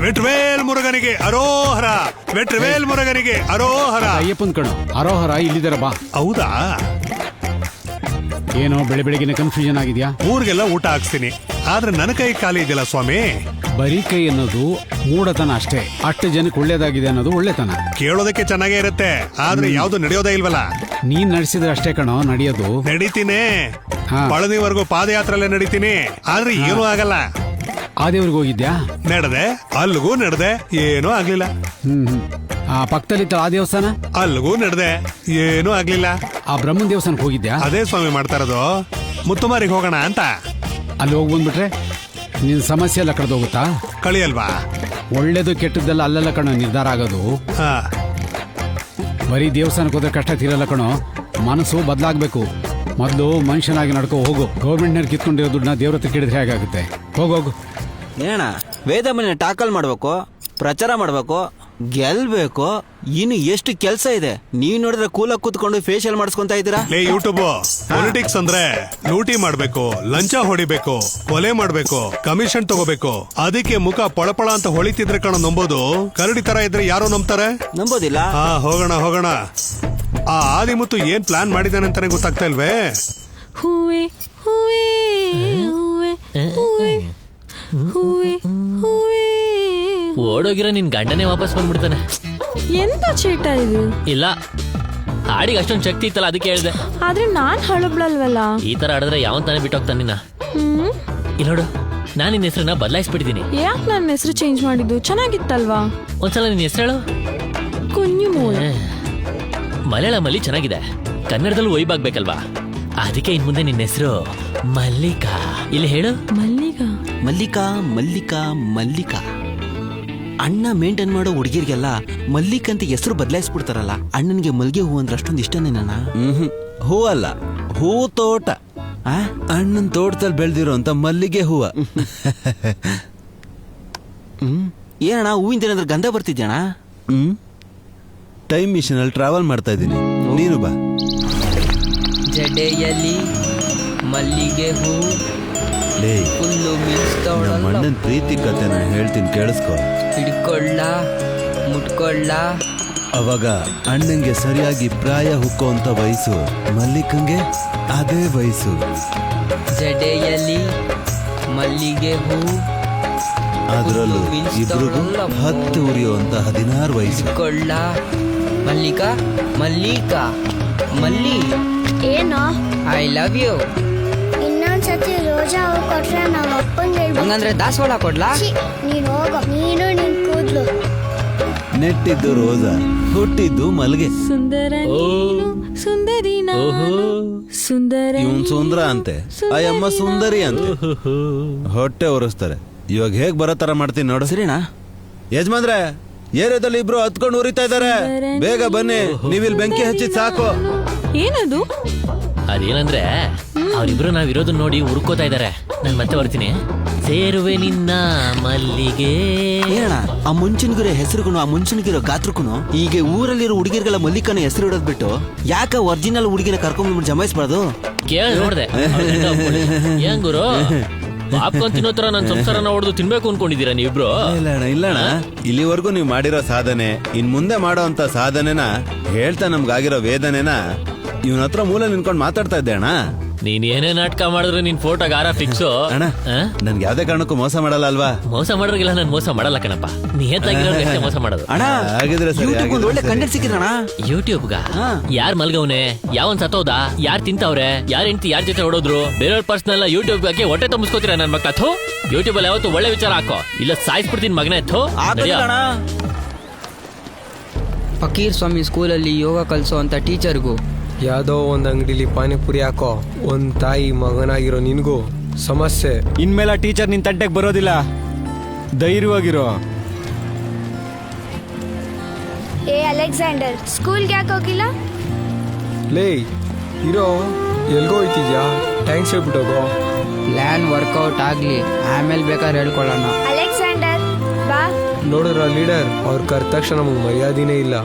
ವೆಟ್ರವೇಲ್ ಮುರುಗನಿಗೆ ಅರೋಹರ, ವೆಟ್ರವೇಲ್ ಮುರುಗನಿಗೆ ಅರೋಹರ. ಅಯ್ಯಪ್ಪನ್ ಕಣೋ, ಅರೋಹರ ಇಲ್ಲಿದ್ದಾರ ಬಾ. ಹೌದಾ? ಏನೋ ಬೆಳಿಗ್ಗೆ ಕನ್ಫ್ಯೂಷನ್ ಆಗಿದ್ಯಾ? ಊರಿಗೆಲ್ಲ ಊಟ ಹಾಕ್ಸ್ತೀನಿ, ಆದ್ರೆ ನನ್ನ ಕೈ ಖಾಲಿ ಇದೆಯಲ್ಲ ಸ್ವಾಮಿ. ಬರೀ ಕೈ ಅನ್ನೋದು ಮೂಢತನ ಅಷ್ಟೇ. ಅಷ್ಟು ಜನಕ್ಕೆ ಒಳ್ಳೇದಾಗಿದೆ ಅನ್ನೋದು ಒಳ್ಳೆತನ. ಕೇಳೋದಕ್ಕೆ ಚೆನ್ನಾಗೇ ಇರುತ್ತೆ, ಆದ್ರೆ ಯಾವ್ದು ನಡೆಯೋದೇ ಇಲ್ವಲ್ಲ. ನೀನ್ ನಡೆಸಿದ್ರೆ ಅಷ್ಟೇ ಕಣೋ ನಡೆಯೋದು. ನಡೀತೀನಿ, ಪಳನಿವರೆಗೂ ಪಾದಯಾತ್ರೆಲ್ಲೇ ನಡೀತೀನಿ, ಆದ್ರೆ ಏನೂ ಆಗಲ್ಲ. ಆ ದೇವ್ರಿಗೆ ಹೋಗಿದ್ಯಾ? ನಡೆದೆ, ಅಲ್ಲಿಗೂ ನಡೆದೆ, ಏನೂ ಆಗ್ಲಿಲ್ಲ. ಆ ಪಕ್ಕದಲ್ಲಿ ಆ ದೇವಸ್ಥಾನ, ಅಲ್ಲಿಗೂ ನಡೆದೆ, ಏನೂ ಆಗ್ಲಿಲ್ಲ. ಆ ಬ್ರಹ್ಮನ್ ದೇವಸ್ಥಾನಕ್ಕೆ ಹೋಗಿದ್ಯಾ? ಅದೇ ಸ್ವಾಮಿ ಮಾಡ್ತಾ ಇರೋದು, ಮುತ್ತುಮಾರಿಗೆ ಹೋಗೋಣ ಅಂತ. ಅಲ್ಲಿ ಹೋಗಿ ಬಂದ್ಬಿಟ್ರೆ ನಿನ್ ಸಮಸ್ಯೆ ಎಲ್ಲ ಕಳೆದೋಗುತ್ತಾ? ಕಳಿಯಲ್ವಾ? ಒಳ್ಳೇದು ಕೆಟ್ಟದ್ದೆಲ್ಲ ಅಲ್ಲೆಲ್ಲ ಕಣೋ ನಿರ್ಧಾರ ಆಗೋದು. ಬರೀ ದೇವಸ್ಥಾನಕ್ಕೆ ಹೋದ್ರೆ ಕಷ್ಟ ತೀರಲ್ಲ ಕಣೋ, ಮನಸ್ಸು ಬದಲಾಗಬೇಕು. ಮೊದಲು ಮನುಷ್ಯನಾಗಿ ನಡ್ಕೋ ಹೋಗು. ಗೌರ್ಮೆಂಟ್ನವ್ರು ಕಿತ್ಕೊಂಡಿರೋ ದುಡ್ಡನ್ನ ದೇವ್ರ ಹತ್ರ ಕೇಳಿದ್ರೆ ಹೇಗಾಗುತ್ತೆ? ಹೋಗೋಗು. ಏನ ವೇದ ಮನೆ ಟಾಕಲ್ ಮಾಡ್ಬೇಕು, ಪ್ರಚಾರ ಮಾಡ್ಬೇಕು, ಗೆಲ್ಬೇಕು, ಇನ್ನು ಎಷ್ಟು ಕೆಲಸ ಇದೆ. ನೀವ್ ನೋಡಿದ್ರೆ ಕೂಲಾಗಿ ಕೂತ್ಕೊಂಡು ಫೇಶಿಯಲ್ ಮಾಡಿಸ್ಕೊಂತ ಇದ್ದೀರಾ. ಯೂಟ್ಯೂಬ್ ಪೊಲಿಟಿಕ್ಸ್ ಅಂದ್ರೆ ಲೂಟಿ ಮಾಡ್ಬೇಕು, ಲಂಚ ಹೊಡಿಬೇಕು, ಕೊಲೆ ಮಾಡ್ಬೇಕು, ಕಮಿಷನ್ ತಗೋಬೇಕು. ಅದಕ್ಕೆ ಮುಖ ಪಳಪಳ ಅಂತ ಹೊಳಿತಿದ್ರೆ ಕಣ ನಂಬೋದು. ಕರಡಿ ತರ ಇದ್ರೆ ಯಾರೋ ನಂಬ್ತಾರೆ? ನಂಬೋದಿಲ್ಲ. ಹೋಗೋಣ ಹೋಗೋಣ. ಆ ಆದಿಮುತ್ತು ಏನ್ ಪ್ಲಾನ್ ಮಾಡಿದಾನೆ ಅಂತಾನೆ ಗೊತ್ತಾಗ್ತಾ ಇಲ್ವೇ? ಹೂವೆ ಹೂವೆ ಹೂವೆ ಹೂವೆ ಹೂವೆ. ಓಡೋಗಿರೋ ನಿನ್ ಗಂಡನೇ ವಾಪಸ್ ಬಂದ್ಬಿಡ್ತಾನೆ. ಎಂತ ಚೀಟ ಇದು? ಇಲ್ಲ, ಹಾಡಿಗೆ ಅಷ್ಟೊಂದು ಶಕ್ತಿ ಇತ್ತಲ್ಲ, ಅದಕ್ಕೆ ಹೇಳ್ದೆ. ಆದ್ರೆ ನಾನ್ ಹಳಬ್ಳಲ್ವಲ್ಲ. ಈ ತರ ಆಡಿದ್ರೆ ಯಾವನ್ ತಾನೇ ಬಿಟ್ಟೋಗ್ತಾನೆ ನಿನ್ನ. ಇಲ್ಲ ನೋಡು, ನಾನ್ ನಿನ್ನ ಹೆಸರನ್ನ ಬದಲಾಯಿಸ್ಬಿಟ್ಟಿದ್ದೀನಿ. ಯಾಕೆ ನನ್ನ ಹೆಸರು ಚೇಂಜ್ ಮಾಡಿದ್ದು? ಚೆನ್ನಾಗಿತ್ತಲ್ವಾ? ಒಂದ್ಸಲ ನಿನ್ನ ಹೆಸರು ಹೇಳು. ಕುഞ്ഞു ಮೂಲ. ಮಲಯಾಳಮಲ್ಲಿ ಚೆನ್ನಾಗಿದೆ, ಕನ್ನಡದಲ್ಲೂ ವೈಬಾಗ್ಬೇಕಲ್ವಾ? ಅದಕ್ಕೆ ಇನ್ ಮುಂದೆ ನಿನ್ನ ಹೆಸರು ಮಲ್ಲಿಕಾ. ಇಲ್ಲಿ ಹೇಳು. ಮಲ್ಲಿಕಾ ಮಲ್ಲಿಕಾ ಮಲ್ಲಿಕಾ ಮಲ್ಲಿಕಾ. ಅಣ್ಣ ಮೇಂಟೈನ್ ಮಾಡೋ ಹುಡುಗಿರಿಗೆಲ್ಲ ಮಲ್ಲಿಕ್ ಅಂತ ಹೆಸರು ಬದಲಾಯಿಸ್ಬಿಡ್ತಾರಲ್ಲ. ಅಣ್ಣನಿಗೆ ಮಲ್ಗೆ ಹೂ ಅಂದ್ರೆ ಅಷ್ಟೊಂದು ಇಷ್ಟನೇ ನನ್ನ. ಹೂ ಅಲ್ಲ, ಹೂ ತೋಟ. ಅಣ್ಣನ ತೋಟದಲ್ಲಿ ಬೆಳೆದಿರೋ ಅಂತ ಮಲ್ಲಿಗೆ ಹೂವ. ಏನಣ್ಣ ಹೂವಿನ ಏನಾದ್ರೂ ಗಂಧ ಬರ್ತಿದ್ಯಣ್ಣ? ಟೈಮ್ ಮಿಷನ್ ಅಲ್ಲಿ ಟ್ರಾವೆಲ್ ಮಾಡ್ತಾ ಇದ್ದೀನಿ, ನೀನು ಬಾ. ಜಡೆಯಲ್ಲಿ ಮಲ್ಲಿಗೆ ಹೂ, ಫುಲ್ಲು ನಮ್ಮ ಅಣ್ಣನ ಪ್ರೀತಿ ಕತೆ ನಾನು ಹೇಳ್ತೀನಿ, ಕೇಳಿಸ್ಕೊ. ಹಿಡ್ಕೊಳ್ಳ ಮುಟ್ಕೊಳ್ಳ. ಅವಾಗ ಅಣ್ಣಂಗೆ ಸರಿಯಾಗಿ ಪ್ರಾಯ ಹುಕ್ಕುವಂತ ವಯಸ್ಸು, ಮಲ್ಲಿಕಂಗೆ ಅದೇ ವಯಸ್ಸು. ಜಡೆಯಲ್ಲಿ ಮಲ್ಲಿಗೆ ಹೂ, ಅದರಲ್ಲೂ ಇಬ್ರಿಗೂ 10 ಉರಿಯುವಂತ 16 ವಯಸ್ಸು. ಹಿಡ್ಕೊಳ್ಳ ಮಲ್ಲಿಕಾ ಮಲ್ಲಿಕಾ ಮಲ್ಲಿ. ಏನೋ ಐ ಲವ್ ಯು. ಇನ್ನೊಂದ್ಸತಿ ರೋಜಾ ಹೂ ಕೊಟ್ರೆ ನಮ್ಮ ಅಪ್ಪಂಗೆ ಹಂಗಂದ್ರೆ ದಾಸವಾಳ ಕೊಡ್ಲಾ? ನೀನ್ ಹೋಗೋ, ನೀನು ನಿನ್ ಕೂದ್ಲು. ನೆಟ್ಟಿದ್ದು ರೋಜಾ, ಹುಟ್ಟಿದ್ದು ಮಲ್ಗೆ. ಸುಂದರ ನೀನು, ಸುಂದರಿ ನಾನು, ಸುಂದರ ಇವನ್ ಸುಂದರ ಅಂತೆ, ಅಯ್ಯಮ್ಮ ಸುಂದರಿ ಅಂತೆ. ಹೊಟ್ಟೆ ಒರೆಸ್ತಾರೆ. ಇವಾಗ ಹೇಗ್ ಬರೋ ತರ ಮಾಡ್ತೀನಿ ನೋಡು. ಸರಿನಾ ಯಜಮಾನ್ರೆ, ಏರಿಯಾದಲ್ಲಿ ಇಬ್ರು ಹತ್ಕೊಂಡು ಉರಿತಾ ಇದಾರೆ, ಬೇಗ ಬನ್ನಿ. ನೀವಿಲ್ ಬೆಂಕಿ ಹಚ್ಚಿದ್ ಸಾಕು. ಏನದು? ಅದೇನಂದ್ರೆ ಅವರಿಬ್ರು ನಾವಿರೋದನ್ನ ನೋಡಿ ಹುಡ್ಕೋತಾ ಇದಾರೆ. ನಾನ್ ಮತ್ತೆ ಬರ್ತೀನಿ. ಸೇರುವೆ ನಿನ್ನ ಮಲ್ಲಿಗೆ. ಏನಣ್ಣ ಆ ಮುಂಚನಿಗಿರೋ ಹೆಸರುಗೂ ಆ ಮುಂಚನಿಗಿರೋ ಗಾತ್ರಕ್ಕೂ ಈಗ ಊರಲ್ಲಿರೋ ಹುಡುಗಿರ್ಗೆಲ್ಲ ಮಲ್ಲಿಕನ ಹೆಸರು ಇಡೋದ್ ಬಿಟ್ಟು ಯಾಕೆ ಒರಿಜಿನಲ್ ಹುಡುಗಿನ ಕರ್ಕೊಂಡ್ ಜಮಾಯಿಸ್ಬಾರ್ದು? ಕೇಳಿ ನೋಡ್ದೆ ಏನ್ ಗುರು, ಪಾಪ್ಕಾರ್ನ್ ತಿನ್ನೋ ತರ ನನ್ ಸಂಸಾರನ ಹೊಡೆದು ತಿನ್ಬೇಕು ಅನ್ಕೊಂಡಿದೀರಾ ನೀವಿಬ್ರು? ಇಲ್ಲಣ್ಣ, ಇಲ್ಲಿವರೆಗೂ ನೀವು ಮಾಡಿರೋ ಸಾಧನೆ, ಇನ್ ಮುಂದೆ ಮಾಡೋ ಅಂತ ಸಾಧನೆನ ಹೇಳ್ತಾ ನಮ್ಗಾಗಿರೋ ವೇದನೆನ ಇವನ ಹತ್ರ ಮೂಲ ನಿನ್ಕೊಂಡ್ ಮಾತಾಡ್ತಾ ಇದ್ದೆ ಅಣ್ಣ. ನೀನ್ ಏನೇ ನಾಟಕ ಮಾಡಿದ್ರೆ ನಿನ್ ಫೋಟೋ ಗಾರ ಫಿಕ್ಸು ಅಣ್ಣ. ನನ್ಗೆ ಯಾವ್ದೇ ಕಾರಣಕ್ಕೂ ಮೋಸ ಮಾಡಲ್ಲ ಅಲ್ವಾ? ಮೋಸ ಮಾಡೋರಿಗೆಲ್ಲ ನಾನು ಮೋಸ ಮಾಡಲ್ಲ ಕಣಪ್ಪ. ನಿಯತ್ತಾಗಿರೋರ್ಗೆ ಮೋಸ ಮಾಡೋದು. ಅಣ್ಣ ಹಾಗಿದ್ರೆ ಒಳ್ಳೆ ಕಂಟೆಂಟ್ ಸಿಕ್ಕಿದ್ರಣ. ಯೂಟ್ಯೂಬ್ಗ ಯಾರ್ ಮಲ್ಗವ್ನೆ, ಯಾವನ್ ಸತ್ತೋದ, ಯಾರ್ ತಿಂತವ್ರೆ, ಯಾರ್ ಹೆಂಡತಿ ಯಾರ್ ಜೊತೆ ಹೊಡೋದ್ರು, ಬೇರೆಯವ್ರ ಪರ್ಸನಲ್ ಯೂಟ್ಯೂಬ್ ಬಗ್ಗೆ ಹೊಟ್ಟೆ ತುಂಬಿಸ್ಕೋತೀರ ನನ್ ಮಕ್ಳ. ಥೋ, ಯೂಟ್ಯೂಬ್ ಅಲ್ಲಿ ಯಾವತ್ತು ಒಳ್ಳೆ ವಿಚಾರ ಹಾಕೋ, ಇಲ್ಲ ಸಾಯಿಸ್ಬಿಡ್ತೀನಿ ಮಗನೇ. ಥೋ. ಫಕೀರ್ ಸ್ವಾಮಿ ಸ್ಕೂಲಲ್ಲಿ ಯೋಗ ಕಲಿಸೋ ಅಂತ ಟೀಚರ್ಗೂ ಯಾವುದೋ ಒಂದು ಅಂಗಡಿಲಿ ಪಾನಿಪುರಿ ಹಾಕೋ ಒಂದ್ ತಾಯಿ ಮಗನಾಗಿರೋ ನಿನ್ಗೂ ಸಮಸ್ಯೆ. ಇನ್ಮೇಲೆ ಟೀಚರ್ ನಿನ್ ತಂಟೆಗೆ ಬರೋದಿಲ್ಲ, ಧೈರ್ಯವಾಗಿರೋ. ಏ ಅಲೆಕ್ಸಾಂಡರ್, ಸ್ಕೂಲ್ಗೆ ಯಾಕೆ ಹೋಗಿಲ್ಲ? ಲೇ ಇರೋ, ಎಲ್ಗೋ ಹೋಯ್ತಿದ್ಯಾ? ಥ್ಯಾಂಕ್ಸ್ ಹೇಳ್ಬಿಟ್ಟೋಗೋ. ಪ್ಲಾನ್ ವರ್ಕೌಟ್ ಆಗ್ಲಿ, ಆಮೇಲೆ ಬೇಕಾದ್ರೆ ಹೇಳ್ಕೊಳ್ಳೋಣ. ಅಲೆಕ್ಸಾಂಡರ್ ಬಾ. ನೋಡಿದ್ರ ಲೀಡರ್, ಅವ್ರ ಕರೆದ ತಕ್ಷಣ ನಮಗೆ ಮರ್ಯಾದಿನೇ ಇಲ್ಲ.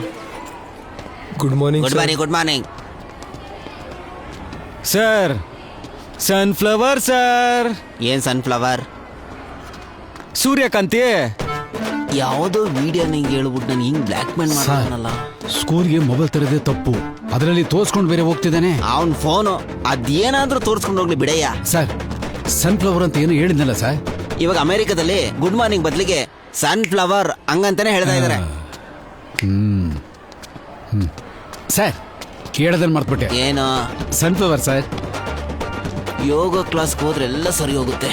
Good morning. Good morning. Good morning sir. Sunflower sir. ಏನ್ ಸನ್ಫ್ಲವರ್? ಸೂರ್ಯಕಾಂತಿ. ಯಾವುದೋ ವಿಡಿಯೋ ನಿಂಗೆ ಹೇಳ್ಬಿಟ್ಟು ನಾನು ಹಿಂಗ್ ಬ್ಲ್ಯಾಕ್ ಮೇಲ್ ಮಾಡ್ತಾನಲ್ಲ. ಸ್ಕೂಲ್ಗೆ ಮೊಬೈಲ್ ತರದೇ ತಪ್ಪು, ಅದರಲ್ಲಿ ತೋರ್ಸ್ಕೊಂಡು ಬೇರೆ ಹೋಗ್ತಿದ್ದಾನೆ. ಅವನ್ ಫೋನು ಅದೇನಾದ್ರೂ ತೋರ್ಸ್ಕೊಂಡು ಹೋಗ್ಲಿ ಬಿಡಯ್ಯ. ಸರ್ ಸನ್ಫ್ಲವರ್ ಅಂತ ಏನು ಹೇಳಿದ್ನಲ್ಲ ಸರ್. ಇವಾಗ ಅಮೆರಿಕದಲ್ಲಿ ಗುಡ್ ಮಾರ್ನಿಂಗ್ ಬದಲಿಗೆ ಸನ್ಫ್ಲವರ್ ಹಂಗಂತಾನೆ ಹೇಳ್ತಾ ಇದಾರೆ. ಸರ್ ಕೇಳೋದನ್ನ ಮರ್ತ್ಬಿಟ್ಟೆ. ಏನು? Sunflower sir. ಯೋಗ ಕ್ಲಾಸ್ಗೆ ಹೋದ್ರೆ ಎಲ್ಲ ಸರಿ ಹೋಗುತ್ತೆ.